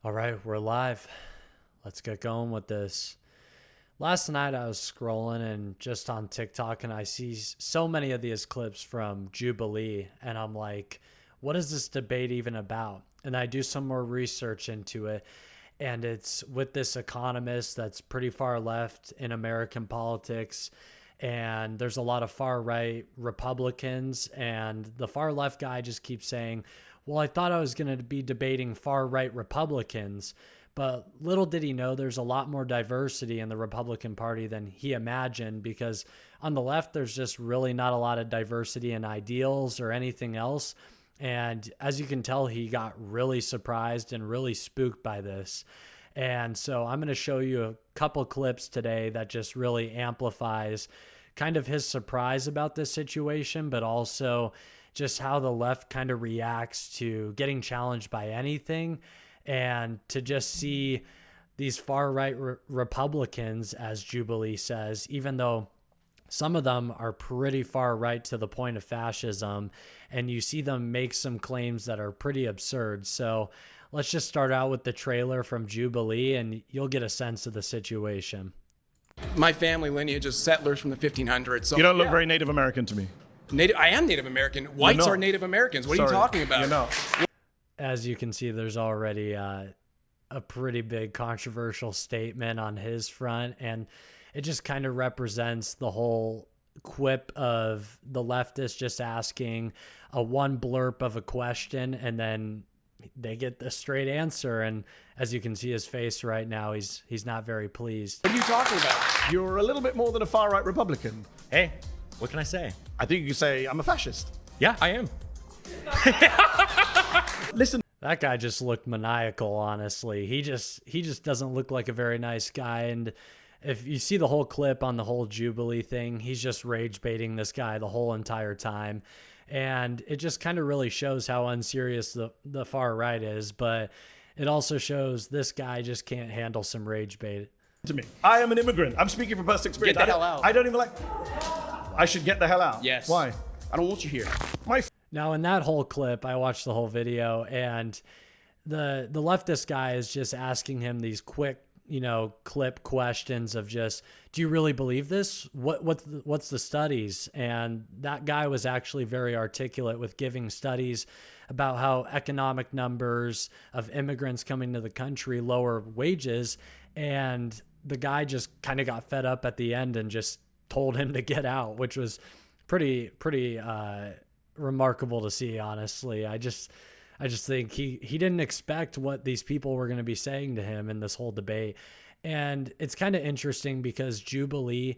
All right, we're live. Let's get going with this. Last night I was scrolling and just on TikTok and I see so many of these clips from Jubilee and I'm like, what is this debate even about? And I do some more research into it and it's with this economist that's pretty far left in American politics, and there's a lot of far right Republicans, and the far left guy just keeps saying, well, I thought I was going to be debating far right Republicans. But little did he know there's a lot more diversity in the Republican Party than he imagined, because on the left, there's just really not a lot of diversity in ideals or anything else. And as you can tell, he got really surprised and really spooked by this. And so I'm going to show you a couple clips today that just really amplifies kind of his surprise about this situation, but also just how the left kind of reacts to getting challenged by anything, and to just see these far right Republicans, as Jubilee says, even though some of them are pretty far right to the point of fascism, and you see them make some claims that are pretty absurd. So let's just start out with the trailer from Jubilee and you'll get a sense of the situation. My family lineage is settlers from the 1500s. So You don't look very Native American to me. I am Native American. Whites are Native Americans. What are you talking about? You're not. As you can see, there's already a pretty big controversial statement on his front, and it just kind of represents the whole quip of the leftists just asking a one blurb of a question, and then they get the straight answer. And as you can see his face right now, he's not very pleased. What are you talking about? You're a little bit more than a far-right Republican. Hey, what can I say? I think you could say I'm a fascist. Yeah, I am. Listen, That guy just looked maniacal, honestly. He just doesn't look like a very nice guy. And if you see the whole clip on the whole Jubilee thing, he's just rage baiting this guy the whole entire time. And it just kind of really shows how unserious the far right is, but it also shows this guy just can't handle some rage bait. to me. I am an immigrant. I'm speaking from personal experience. Get the hell out. I don't even like... I should get the hell out. Yes. Why? I don't want you here. My Now, in that whole clip, I watched the whole video, and the leftist guy is just asking him these quick, clip questions of just, do you really believe this? What's the studies? And that guy was actually very articulate with giving studies about how economic numbers of immigrants coming to the country lower wages. And the guy just kind of got fed up at the end and just told him to get out, which was pretty remarkable to see, honestly. I just think he didn't expect what these people were going to be saying to him in this whole debate. And it's kind of interesting because Jubilee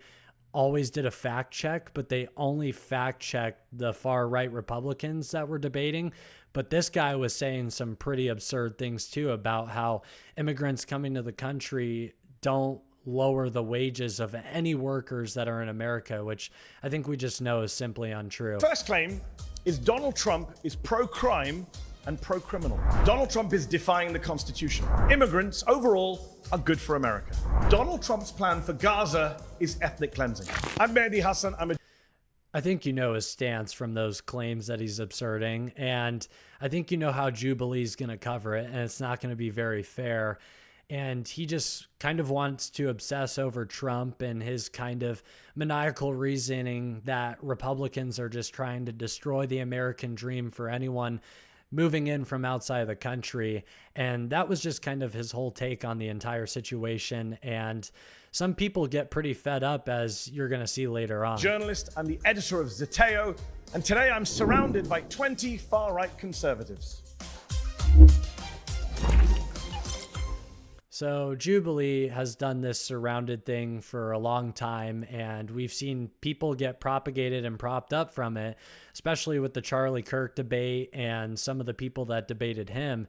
always did a fact check, but they only fact checked the far right Republicans that were debating. But this guy was saying some pretty absurd things too about how immigrants coming to the country don't lower the wages of any workers that are in America, which I think we just know is simply untrue. first claim is Donald Trump is pro-crime and pro-criminal. Donald Trump is defying the Constitution. Immigrants overall are good for America. Donald Trump's plan for Gaza is ethnic cleansing. I'm Mehdi Hassan. I think you know his stance from those claims that he's absurding, and I think you know how Jubilee's going to cover it, and it's not going to be very fair. And he just kind of wants to obsess over Trump and his kind of maniacal reasoning that Republicans are just trying to destroy the American dream for anyone moving in from outside of the country. And that was just kind of his whole take on the entire situation. And some people get pretty fed up, as you're going to see later on. Journalist and the editor of Zeteo, and today I'm surrounded by 20 far-right conservatives. So Jubilee has done this surrounded thing for a long time, and we've seen people get propagated and propped up from it, especially with the Charlie Kirk debate and some of the people that debated him.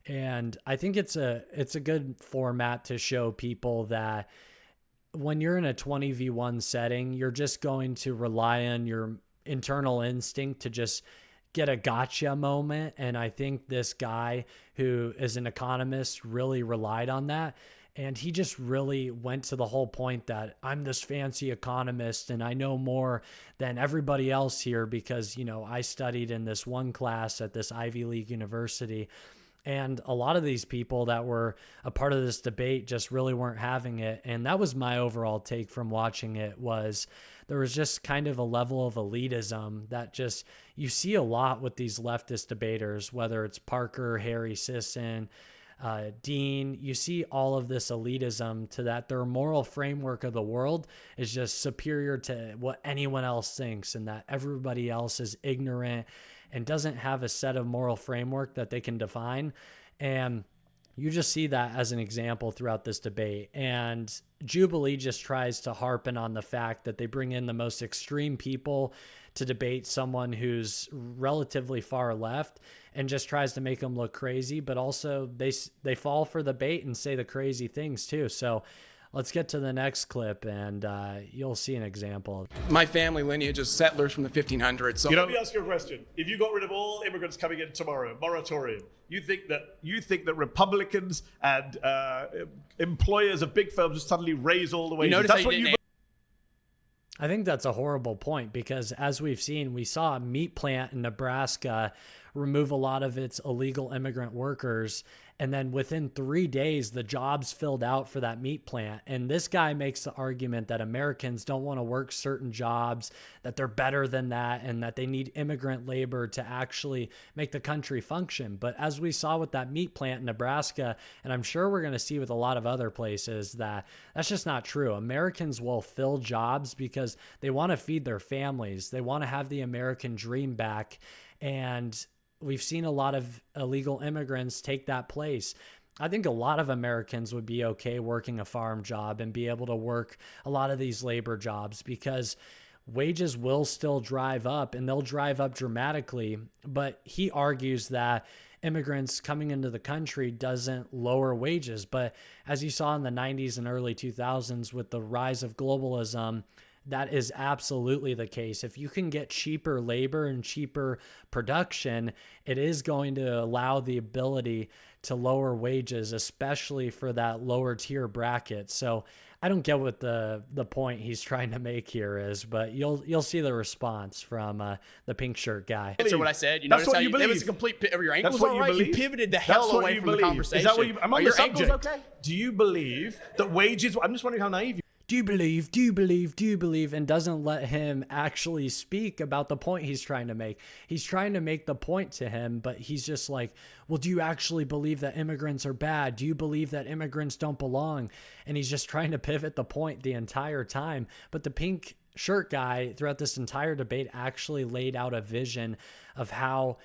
And I think it's a good format to show people that when you're in a 20v1 setting, you're just going to rely on your internal instinct to just get a gotcha moment. And I think this guy who is an economist really relied on that. And he just really went to the whole point that I'm this fancy economist and I know more than everybody else here because, I studied in this one class at this Ivy League university. And a lot of these people that were a part of this debate just really weren't having it. And that was my overall take from watching it, was there was just kind of a level of elitism that just you see a lot with these leftist debaters, whether it's Parker, Harry Sisson, Dean. You see all of this elitism to that their moral framework of the world is just superior to what anyone else thinks, and that everybody else is ignorant and doesn't have a set of moral framework that they can define. And you just see that as an example throughout this debate. And Jubilee just tries to harpen on the fact that they bring in the most extreme people to debate someone who's relatively far left, and just tries to make them look crazy, but also they fall for the bait and say the crazy things too. So let's get to the next clip, and you'll see an example. My family lineage is settlers from the 1500s. So Let me ask you a question. If you got rid of all immigrants coming in tomorrow, moratorium, you think that Republicans and employers of big firms would suddenly raise all the wages? notice That's how what you you. didn't I think that's a horrible point, because as we've seen, we saw a meat plant in Nebraska remove a lot of its illegal immigrant workers, and then within 3 days, the jobs filled out for that meat plant. And this guy makes the argument that Americans don't want to work certain jobs, that they're better than that, and that they need immigrant labor to actually make the country function. But as we saw with that meat plant in Nebraska, and I'm sure we're going to see with a lot of other places, that's just not true. Americans will fill jobs because they want to feed their families. They want to have the American dream back. And we've seen a lot of illegal immigrants take that place. I think a lot of Americans would be okay working a farm job and be able to work a lot of these labor jobs, because wages will still drive up, and they'll drive up dramatically. But he argues that immigrants coming into the country doesn't lower wages. But as you saw in the 90s and early 2000s with the rise of globalism, that is absolutely the case. If you can get cheaper labor and cheaper production, it is going to allow the ability to lower wages, especially for that lower tier bracket. So I don't get what the point he's trying to make here is, but you'll see the response from the pink shirt guy. answer what I said. You That's notice what how you that was believe. a complete your ankles That's what all you right? believe. You pivoted the hell That's what away you from the believe. conversation. Is that what you? Am I Are on your the ankles subject? okay? Do you believe that wages? I'm just wondering how naive you. Do you believe? Do you believe? Do you believe? And doesn't let him actually speak about the point he's trying to make. He's trying to make the point to him, but he's just like, well, do you actually believe that immigrants are bad? Do you believe that immigrants don't belong? And he's just trying to pivot the point the entire time. But the pink shirt guy throughout this entire debate actually laid out a vision of how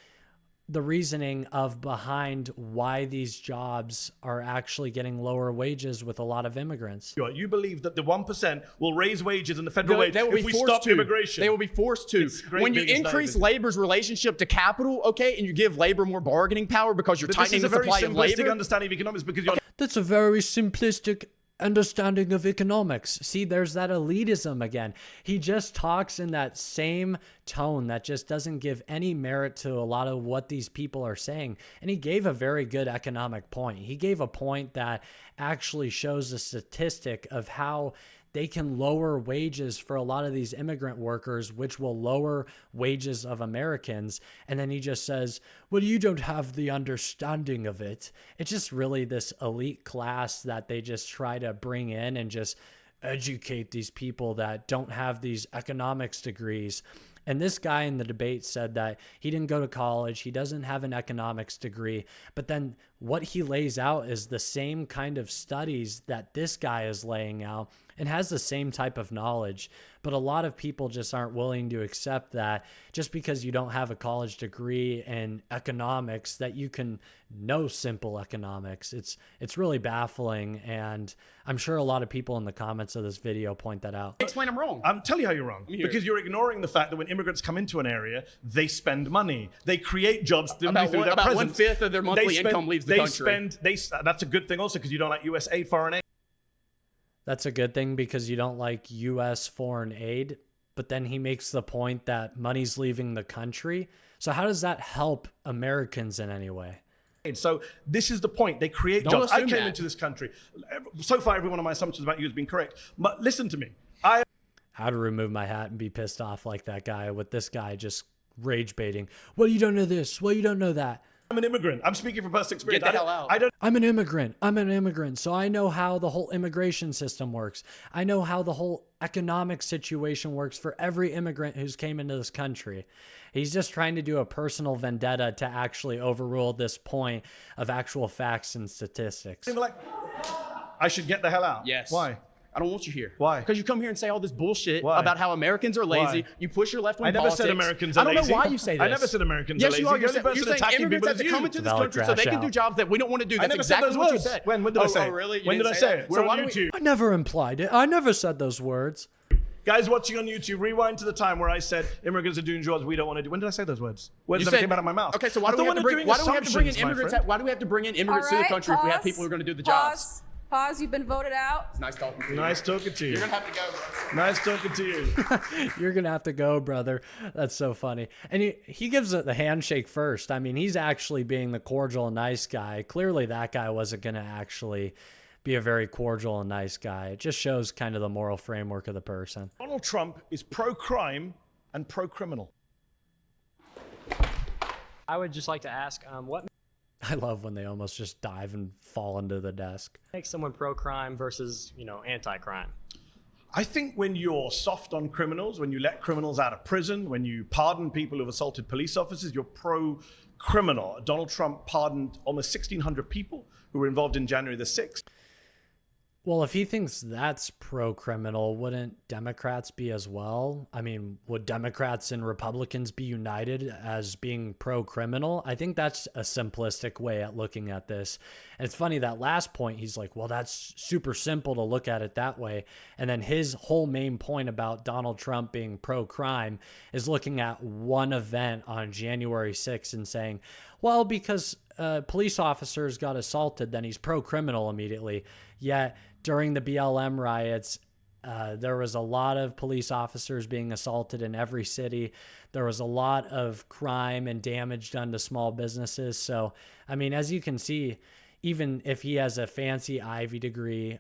the reasoning of behind why these jobs are actually getting lower wages with a lot of immigrants. You believe that the 1% will raise wages in the federal wage They will if be we forced stop to. immigration. They will be forced to. great When you biggest increase naivism. labor's relationship to capital, okay, and you give labor more bargaining power because you're But this tightening is the a very supply of simplistic labor. understanding of economics because you're. That's a very simplistic understanding of economics. See, there's that elitism again. He just talks in that same tone that just doesn't give any merit to a lot of what these people are saying. And he gave a very good economic point. He gave a point that actually shows a statistic of how they can lower wages for a lot of these immigrant workers, which will lower wages of Americans. And then he just says, well, you don't have the understanding of it. It's just really this elite class that they just try to bring in and just educate these people that don't have these economics degrees. And this guy in the debate said that he didn't go to college. He doesn't have an economics degree. But then what he lays out is the same kind of studies that this guy is laying out and has the same type of knowledge. But a lot of people just aren't willing to accept that just because you don't have a college degree in economics that you can know simple economics. It's really baffling. And I'm sure a lot of people in the comments of this video point that out. Explain I'm wrong. I'm telling you how you're wrong. hear Because you're ignoring the fact that when immigrants come into an area, they spend money. They create jobs through About their about presence. 1/5 of their monthly income leaves the country. That's a good thing also because you don't like US aid, foreign aid. That's a good thing because you don't like U.S. foreign aid, but then he makes the point that money's leaving the country. So how does that help Americans in any way? So this is the point. They create Don't jobs. I assume came that. into this country. So far, every one of my assumptions about you has been correct. But listen to me. How to remove my hat and be pissed off like that guy with this guy just rage baiting. Well, you don't know this. Well, you don't know that. I'm an immigrant. I'm speaking from personal experience. Get the hell out. I don't I'm an immigrant. So I know how the whole immigration system works. I know how the whole economic situation works for every immigrant who's came into this country. He's just trying to do a personal vendetta to actually overrule this point of actual facts and statistics. like, I should get the hell out. Yes. Why? I don't want you here. Why? Because you come here and say all this bullshit Why? about how Americans are lazy. Why? You push your left-wing I never politics. said Americans are lazy. I don't know why you say this. I never said Americans yes, are lazy. You are. You're The only person saying attacking immigrants people have to is come you. into this Valid country so they crash can do out. jobs that we don't want to do. I That's never exactly said those what you words. said. When did I say it? Oh, really? When did I say it? So We're why on do we- YouTube. I never implied it. I never said those words. Guys watching on YouTube, rewind to the time where I said immigrants are doing jobs we don't want to do. When did I say those words? Words You never said- came out of my mouth. Okay, so why I do thought we have to we're bring? doing Why do we have to bring in assumptions, my immigrants? friend. Why do we have to bring in immigrants to the country if we have people who are going to do the jobs? Pause. You've been voted out. It's nice talking to you. Nice talking to you. You're gonna have to go, bro. Nice talking to you. You're going to have to go, brother. That's so funny. And he gives it the handshake first. I mean, he's actually being the cordial and nice guy. Clearly, that guy wasn't going to actually be a very cordial and nice guy. It just shows kind of the moral framework of the person. Donald Trump is pro-crime and pro-criminal. I would just like to ask, what I love when they almost just dive and fall into the desk. makes someone pro-crime versus, anti-crime? I think when you're soft on criminals, when you let criminals out of prison, when you pardon people who've assaulted police officers, you're pro-criminal. Donald Trump pardoned almost 1,600 people who were involved in January the 6th. Well, if he thinks that's pro-criminal, wouldn't Democrats be as well? I mean, would Democrats and Republicans be united as being pro-criminal? I think that's a simplistic way at looking at this. And it's funny, that last point, he's like, well, that's super simple to look at it that way. And then his whole main point about Donald Trump being pro-crime is looking at one event on January 6th and saying, well, because police officers got assaulted, then he's pro-criminal immediately. Yet during the BLM riots, there was a lot of police officers being assaulted in every city. There was a lot of crime and damage done to small businesses. So, I mean, as you can see, even if he has a fancy Ivy degree,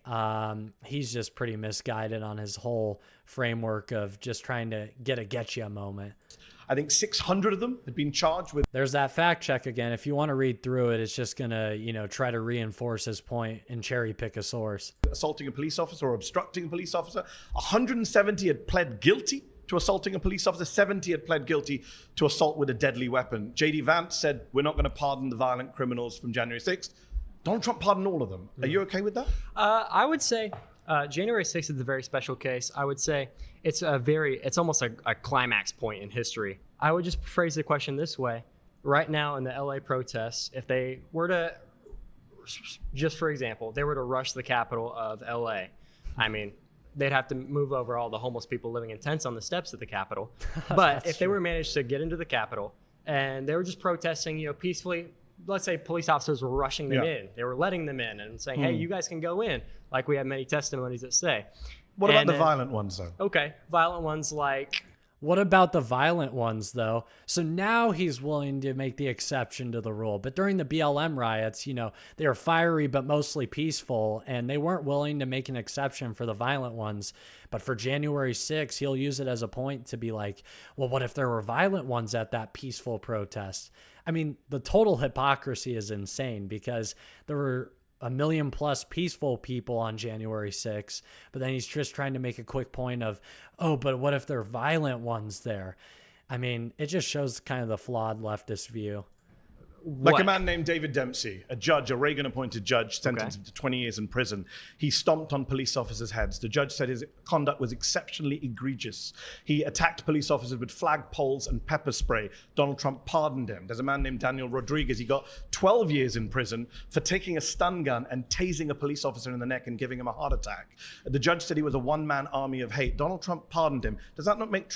he's just pretty misguided on his whole framework of just trying to get a getcha moment. I think 600 of them had been charged with There's that fact check again. If you want to read through it, it's just going to, try to reinforce his point and cherry pick a source. assaulting a police officer or obstructing a police officer. 170 had pled guilty to assaulting a police officer. 70 had pled guilty to assault with a deadly weapon. J.D. Vance said, we're not going to pardon the violent criminals from January 6th. Donald Trump pardoned all of them. Are you okay with that? I would say January 6th is a very special case. I would say it's almost a climax point in history. I would just phrase the question this way. Right now in the LA protests, if they were to, just for example, they were to rush the capital of LA, I mean, they'd have to move over all the homeless people living in tents on the steps of the Capitol. But if they were managed to get into the Capitol and they were just protesting, peacefully, let's say police officers were rushing them in. They were letting them in and saying, hey, you guys can go in, like we have many testimonies that say. What about the violent ones, though? Okay, violent ones like... What about the violent ones, though? So now he's willing to make the exception to the rule. But during the BLM riots, they were fiery but mostly peaceful, and they weren't willing to make an exception for the violent ones. But for January 6th, he'll use it as a point to be like, well, what if there were violent ones at that peaceful protest? I mean, the total hypocrisy is insane because there were 1 million plus peaceful people on January 6th, but then he's just trying to make a quick point of, oh, but what if there are violent ones there? I mean, it just shows kind of the flawed leftist view. Like a man named David Dempsey, a judge, a Reagan-appointed judge, sentenced him to 20 years in prison. He stomped on police officers' heads. The judge said his conduct was exceptionally egregious. He attacked police officers with flagpoles and pepper spray. Donald Trump pardoned him. There's a man named Daniel Rodriguez. He got 12 years in prison for taking a stun gun and tasing a police officer in the neck and giving him a heart attack. The judge said he was a one-man army of hate. Donald Trump pardoned him. Does that not make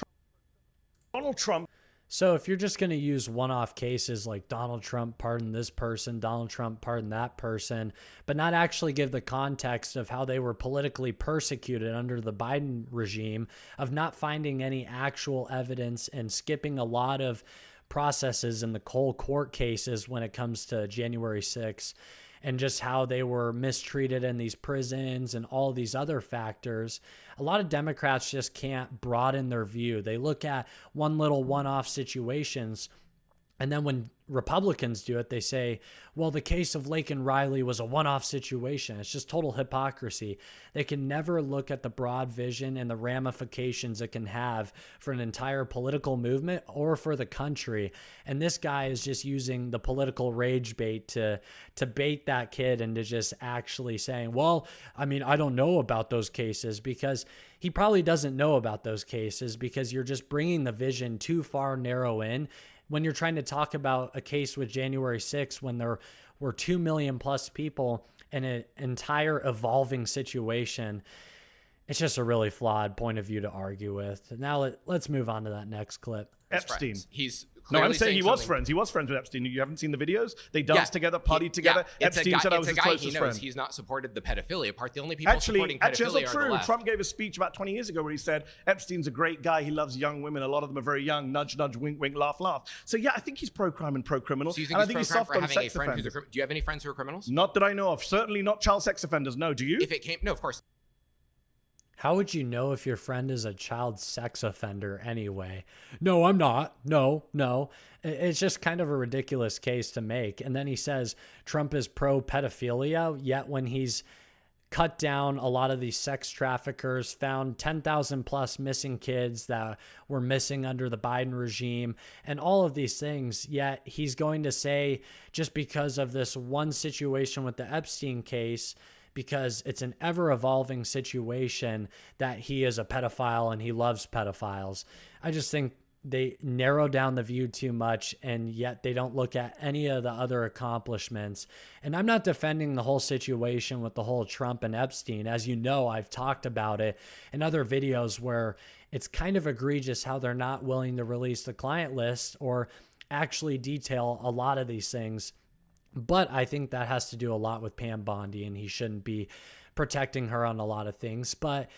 Donald Trump... So if you're just going to use one-off cases like Donald Trump pardoned this person, Donald Trump pardoned that person, but not actually give the context of how they were politically persecuted under the Biden regime, of not finding any actual evidence and skipping a lot of processes in the cold court cases when it comes to January 6th, and just how they were mistreated in these prisons and all these other factors, a lot of Democrats just can't broaden their view. They look at one little one-off situations And then when Republicans do it, they say, well, the case of Lake and Riley was a one-off situation. It's just total hypocrisy. They can never look at the broad vision and the ramifications it can have for an entire political movement or for the country. And this guy is just using the political rage bait to bait that kid into just actually saying, well, I mean, I don't know about those cases, because he probably doesn't know about those cases because you're just bringing the vision too far narrow in. When you're trying to talk about a case with January 6th, when there were 2 million plus people in an entire evolving situation, it's just a really flawed point of view to argue with. Now let's move on to that next clip. Epstein. He's No, I'm saying he was something. friends. He was friends with Epstein. You haven't seen the videos? They danced together, partied together. Epstein said I was his closest friend. He's not supported the pedophilia part. The only people supporting Actually, pedophilia that's are not the true. left. Trump gave a speech about 20 years ago where he said Epstein's a great guy. He loves young women. A lot of them are very young. Nudge, nudge, wink, wink, laugh, laugh. So yeah, I think he's pro-crime and pro-criminal. So you and I think think he's he's pro-crime soft for on having a sex friend who's offenders. do you have any friends who are criminals? Not that I know of. Certainly not child sex offenders. No, do you? If it came, no, of course. How would you know if your friend is a child sex offender anyway? No, I'm not. No. It's just kind of a ridiculous case to make. And then he says Trump is pro-pedophilia, yet when he's cut down a lot of these sex traffickers, found 10,000 plus missing kids that were missing under the Biden regime, and all of these things, yet he's going to say just because of this one situation with the Epstein case, because it's an ever-evolving situation, that he is a pedophile and he loves pedophiles. I just think they narrow down the view too much, and yet they don't look at any of the other accomplishments. And I'm not defending the whole situation with the whole Trump and Epstein. As you know, I've talked about it in other videos where it's kind of egregious how they're not willing to release the client list or actually detail a lot of these things. But I think that has to do a lot with Pam Bondi, and he shouldn't be protecting her on a lot of things. But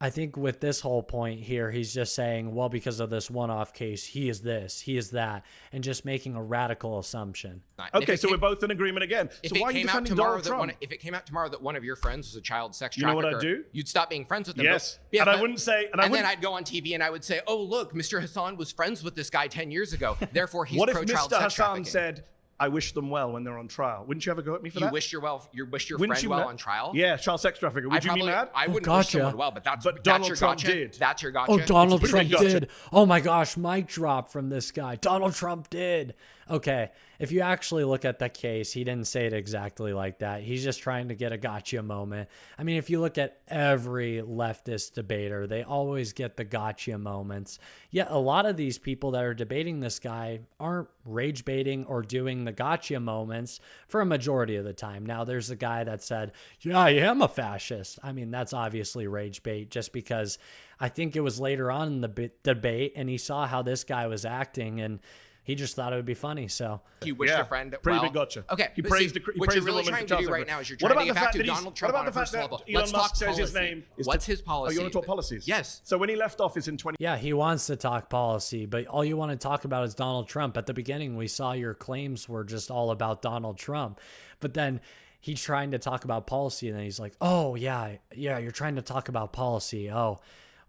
I think with this whole point here, he's just saying, well, because of this one-off case, he is this, he is that, and just making a radical assumption. Okay, so we're both in agreement again. So why are you defending Donald Trump? If it came out tomorrow that one of your friends was a child sex You know trafficker, what I'd do? you'd stop being friends with them. Yes. Yeah, And I wouldn't say... And then I'd go on TV and I would say, oh, look, Mr. Hassan was friends with this guy 10 years ago. Therefore, he's what if pro-child Mr. sex Hassan trafficking. said, I wish them well when they're on trial? Wouldn't you ever go at me for that? You wish your Wouldn't friend you well on trial? Yeah, child sex trafficker. Would you be mad? I wouldn't gotcha. wish someone well, but that's Donald your Trump gotcha. did. That's your gotcha. Oh, Donald It's a Trump pretty big did. Oh my gosh, mic drop from this guy. Donald Trump did. Okay, if you actually look at the case, he didn't say it exactly like that. He's just trying to get a gotcha moment. I mean, if you look at every leftist debater, they always get the gotcha moments. Yet a lot of these people that are debating this guy aren't rage baiting or doing the gotcha moments for a majority of the time. Now, there's a guy that said, yeah, I am a fascist. I mean, that's obviously rage bait, just because I think it was later on in the debate and he saw how this guy was acting and he just thought it would be funny. So you wish a friend pretty well. big gotcha. Okay, He but praised see, the what you're woman really for trying to child do right sex. now is you're What trying to about get back to the fact that Donald he's- Trump what on a about the fact personal that level. Elon Let's Musk talk says policy. his name is What's his Oh, policy? you want to talk policies? Yes. So when he left office in 20... yeah, he wants to talk policy, but all you want to talk about is Donald Trump. At the beginning, we saw your claims were just all about Donald Trump, but then he's trying to talk about policy, and then he's like, oh, yeah, you're trying to talk about policy. Oh,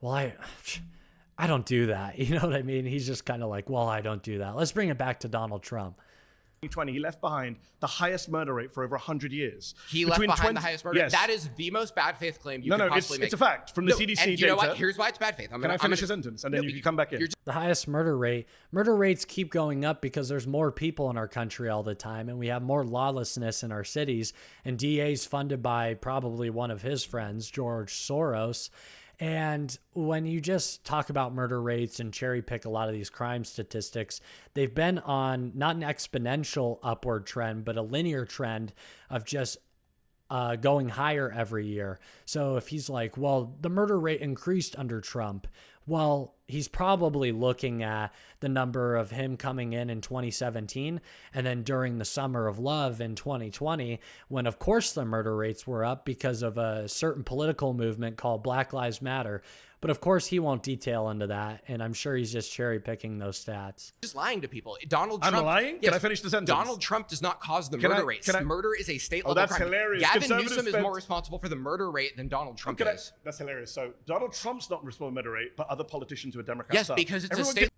well, I don't do that. You know what I mean? He's just kind of like, well, I don't do that. Let's bring it back to Donald Trump. 2020, he left behind the highest murder rate for over 100 years. He left behind the highest murder. Yes. That is the most bad faith claim you No, could no, possibly make. it's a fact from the CDC and you data. know what? Here's why it's bad faith. Can I finish a sentence and then you can come back in? The highest murder rate. Murder rates keep going up because there's more people in our country all the time, and we have more lawlessness in our cities, and DA's funded by probably one of his friends, George Soros. And when you just talk about murder rates and cherry pick a lot of these crime statistics, they've been on not an exponential upward trend, but a linear trend of just going higher every year. So if he's like, well, the murder rate increased under Trump, well, he's probably looking at the number of him coming in 2017 and then during the summer of love in 2020, when of course the murder rates were up because of a certain political movement called Black Lives Matter. But of course he won't detail into that, and I'm sure he's just cherry picking those stats. Just lying to people. Donald Trump. I'm lying? Yes, Can I finish the sentence? Donald Trump does not cause the murder rates. Murder is a state level that's crime. hilarious. Gavin Conservatives Newsom is spent- more responsible for the murder rate than Donald Trump Okay, is. that's hilarious. So Donald Trump's not responsible for murder rate, but other politicians who are Democrats Yes, are. because it's Everyone a state.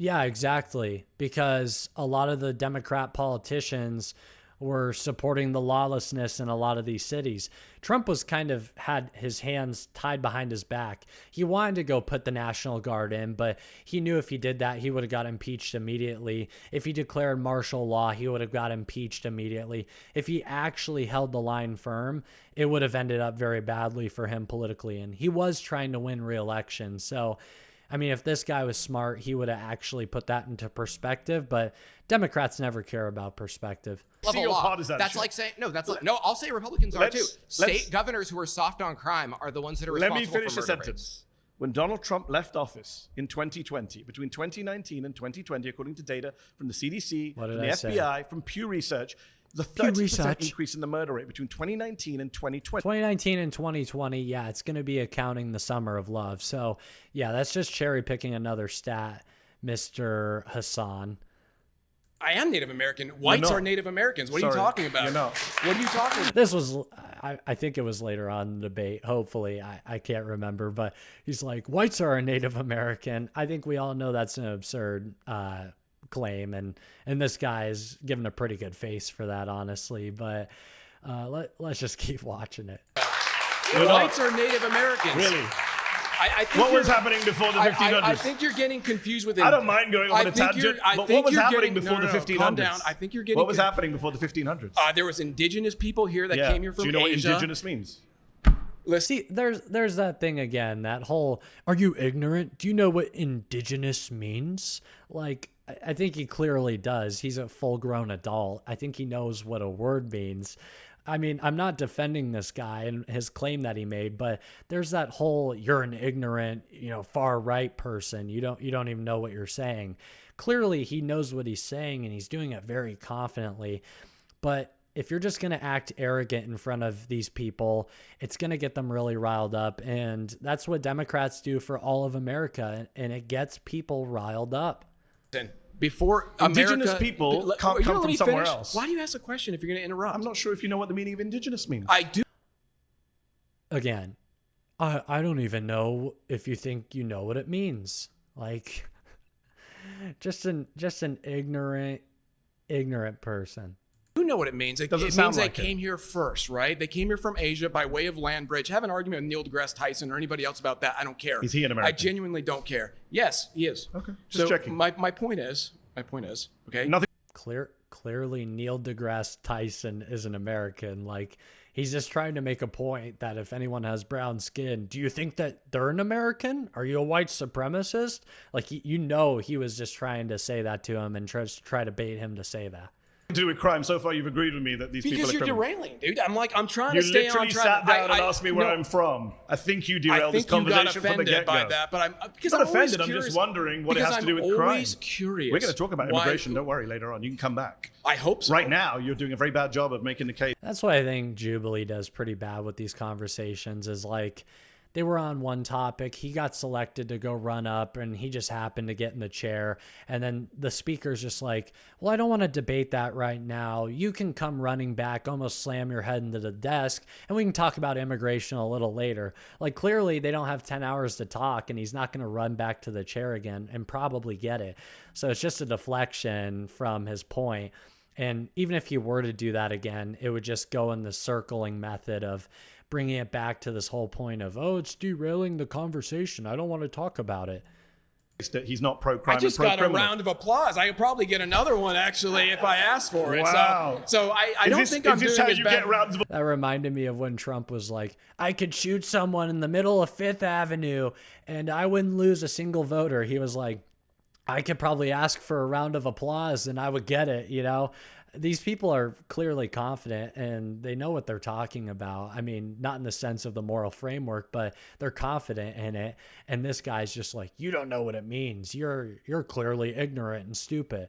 Yeah, exactly. Because a lot of the Democrat politicians were supporting the lawlessness in a lot of these cities. Trump was kind of had his hands tied behind his back. He wanted to go put the National Guard in, but he knew if he did that, he would have got impeached immediately. If he declared martial law, he would have got impeached immediately. If he actually held the line firm, it would have ended up very badly for him politically. And he was trying to win re-election. So, I mean, if this guy was smart, he would have actually put that into perspective, but Democrats never care about perspective. Level law. Partisanship. That's like saying, I'll say Republicans are too. State governors who are soft on crime are the ones that are responsible for murder rates. Let me finish a sentence. When Donald Trump left office in 2020, between 2019 and 2020, according to data from the CDC, from the FBI, from Pew Research, the 30% increase in the murder rate between 2019 and 2020. 2019 and 2020, yeah, it's going to be accounting the summer of love. So, yeah, that's just cherry picking another stat, Mr. Hassan. I am Native American. Whites are Native Americans. What are you talking about? You're not. What are you talking about? This was, I think it was later on in the debate. Hopefully, I can't remember. But he's like, whites are a Native American. I think we all know that's an absurd claim. And this guy is given a pretty good face for that, honestly. But let's just keep watching it. Whites are Native Americans. Really? I think what was happening before the 1500s? I think you're getting confused with it. I don't mind going on a tangent, but what was happening before the 1500s? Calm down. I think you're getting... What was happening before the 1500s? There was indigenous people here that came here from Asia. Do you know what indigenous means? See, there's that thing again, that whole, are you ignorant? Do you know what indigenous means? Like, I think he clearly does. He's a full-grown adult. I think he knows what a word means. I mean, I'm not defending this guy and his claim that he made, but there's that whole, you're an ignorant, far right person. You don't even know what you're saying. Clearly, he knows what he's saying and he's doing it very confidently. But if you're just going to act arrogant in front of these people, it's going to get them really riled up. And that's what Democrats do for all of America. And it gets people riled up. Before indigenous people can't come from somewhere else. Why do you ask a question if you're going to interrupt? I'm not sure if you know what the meaning of indigenous means. I do. Again, I don't even know if you think you know what it means. Like, just an ignorant person. You know what it means. It means they came here first, right? They came here from Asia by way of land bridge. Have an argument with Neil deGrasse Tyson or anybody else about that. I don't care. Is he an American? I genuinely don't care. Yes, he is. Okay, just checking. My point is, okay? Nothing. Clearly, Neil deGrasse Tyson is an American. Like, he's just trying to make a point that if anyone has brown skin, do you think that they're an American? Are you a white supremacist? Like, he was just trying to say that to him and try to bait him to say that. To do with crime. So far, you've agreed with me that these people are criminals. Because you're derailing, dude. I'm trying to stay on track. You literally sat down and asked me where I'm from. I think you derailed this conversation from the get-go. By that, but I'm not offended. I'm just wondering what it has to do with crime. I'm always curious. We're going to talk about immigration. Don't worry. Later on, you can come back. I hope so. Right now, you're doing a very bad job of making the case. That's why I think Jubilee does pretty bad with these conversations. Is like, they were on one topic. He got selected to go run up and he just happened to get in the chair. And then the speaker's just like, well, I don't want to debate that right now. You can come running back, almost slam your head into the desk, and we can talk about immigration a little later. Like, clearly they don't have 10 hours to talk and he's not going to run back to the chair again and probably get it. So it's just a deflection from his point. And even if he were to do that again, it would just go in the circling method of bringing it back to this whole point of, oh, it's derailing the conversation. I don't want to talk about it. That he's not pro-crime. I just got a round of applause. I could probably get another one, actually, if I asked for it. Wow. So I don't think I'm doing as bad. Is this how you get rounds of... That reminded me of when Trump was like, I could shoot someone in the middle of Fifth Avenue and I wouldn't lose a single voter. He was like, I could probably ask for a round of applause and I would get it, These people are clearly confident and they know what they're talking about. I mean, not in the sense of the moral framework, but they're confident in it. And this guy's just like, you don't know what it means. You're clearly ignorant and stupid.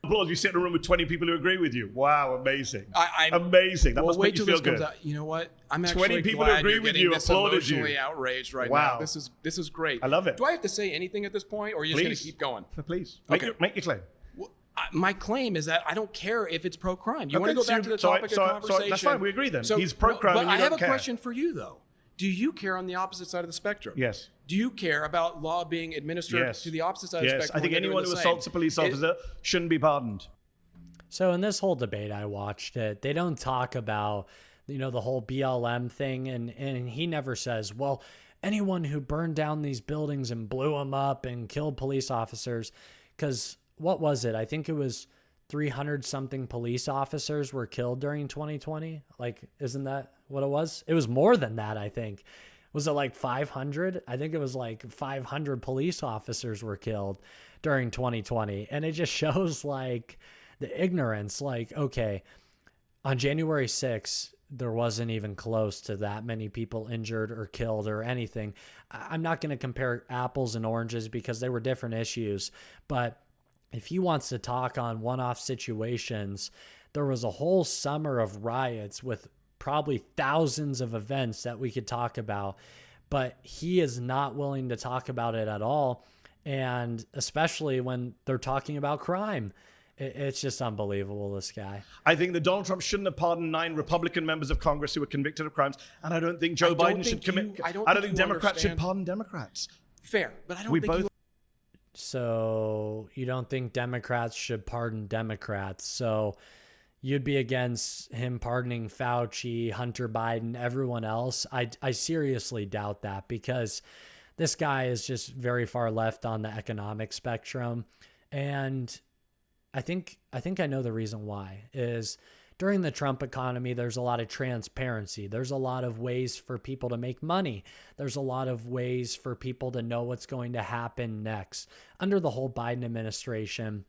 Applause. You sit in a room with 20 people who agree with you. Wow, amazing. Amazing. That must make you feel good. You know what? I'm actually 20 people who agree with you applauded you. Emotionally outraged right now. This is great. I love it. Do I have to say anything at this point, or are you just going to keep going? Please. Okay. Make your claim. My claim is that I don't care if it's pro-crime. You want to go back to the topic of conversation? That's fine. We agree then. He's pro-crime. But and you I have don't a question for you, though. Do you care on the opposite side of the spectrum? Yes. Do you care about law being administered to the opposite side of the Yes. spectrum? I think anyone who assaults a police officer shouldn't be pardoned. So in this whole debate, I watched it. They don't talk about, the whole BLM thing. And he never says, well, anyone who burned down these buildings and blew them up and killed police officers, because what was it? I think it was 300 something police officers were killed during 2020. Like, isn't that what it was? It was more than that, I think. Was it like 500? I think it was like 500 police officers were killed during 2020. And it just shows like the ignorance. Like, okay, on January 6th, there wasn't even close to that many people injured or killed or anything. I'm not going to compare apples and oranges because they were different issues. But if he wants to talk on one-off situations, there was a whole summer of riots with probably thousands of events that we could talk about, but he is not willing to talk about it at all. And especially when they're talking about crime, it's just unbelievable, this guy. I think that Donald Trump shouldn't have pardoned 9 Republican members of Congress who were convicted of crimes. And I don't think Joe Biden should commit. I don't think Democrats should pardon Democrats. Fair, but I don't think you. So you don't think Democrats should pardon Democrats. So you'd be against him pardoning Fauci, Hunter Biden, everyone else. I seriously doubt that, because this guy is just very far left on the economic spectrum. And I think I know the reason why is during the Trump economy, there's a lot of transparency. There's a lot of ways for people to make money. There's a lot of ways for people to know what's going to happen next. Under the whole Biden administration,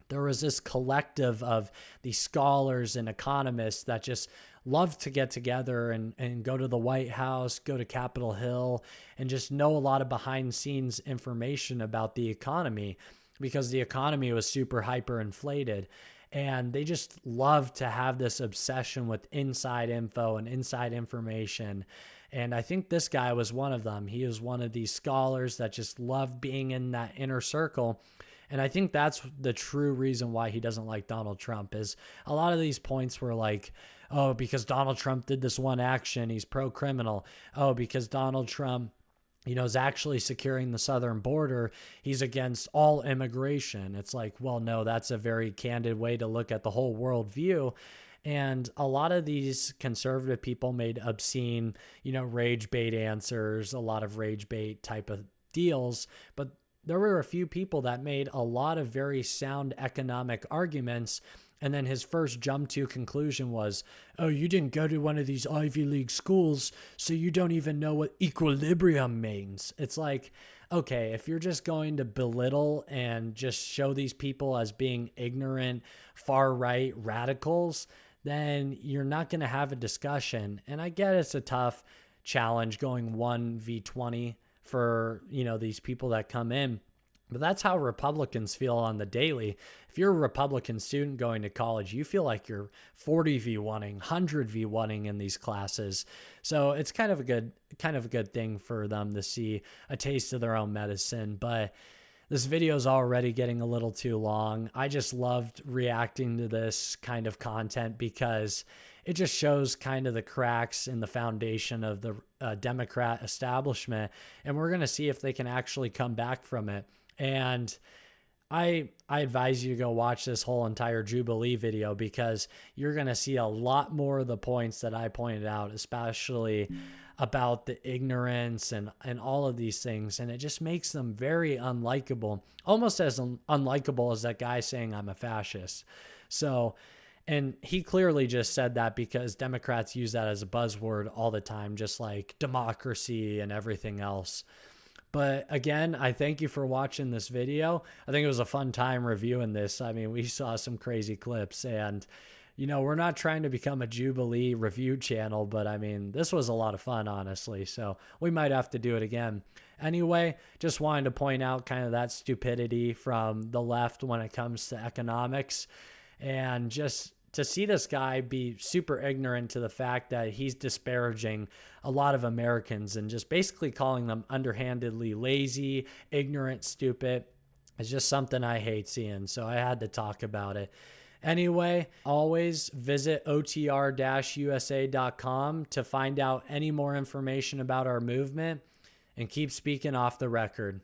there was this collective of these scholars and economists that just loved to get together and go to the White House, go to Capitol Hill, and just know a lot of behind scenes information about the economy, because the economy was super hyperinflated. And they just love to have this obsession with inside info and inside information. And I think this guy was one of them. He was one of these scholars that just loved being in that inner circle. And I think that's the true reason why he doesn't like Donald Trump, is a lot of these points were like, oh, because Donald Trump did this one action, he's pro-criminal. Oh, because Donald Trump is actually securing the southern border, he's against all immigration. It's like, well, no, that's a very candid way to look at the whole worldview. And a lot of these conservative people made obscene, rage bait answers, a lot of rage bait type of deals. But there were a few people that made a lot of very sound economic arguments. And then his first jump to conclusion was, oh, you didn't go to one of these Ivy League schools, so you don't even know what equilibrium means. It's like, okay, if you're just going to belittle and just show these people as being ignorant, far-right radicals, then you're not going to have a discussion. And I get it's a tough challenge going 1v20 for, these people that come in. But that's how Republicans feel on the daily. If you're a Republican student going to college, you feel like you're 40v1ing, 100v1ing in these classes. So it's kind of a good thing for them to see a taste of their own medicine. But this video is already getting a little too long. I just loved reacting to this kind of content because it just shows kind of the cracks in the foundation of the Democrat establishment. And we're going to see if they can actually come back from it. And I advise you to go watch this whole entire Jubilee video, because you're going to see a lot more of the points that I pointed out, especially about the ignorance and all of these things. And it just makes them very unlikable, almost as unlikable as that guy saying I'm a fascist. So, and he clearly just said that because Democrats use that as a buzzword all the time, just like democracy and everything else. But again, I thank you for watching this video. I think it was a fun time reviewing this. I mean, we saw some crazy clips, and, we're not trying to become a Jubilee review channel, but I mean, this was a lot of fun, honestly. So we might have to do it again. Anyway, just wanted to point out kind of that stupidity from the left when it comes to economics, and just to see this guy be super ignorant to the fact that he's disparaging a lot of Americans and just basically calling them underhandedly lazy, ignorant, stupid, is just something I hate seeing. So I had to talk about it. Anyway, always visit otr-usa.com to find out any more information about our movement, and keep speaking off the record.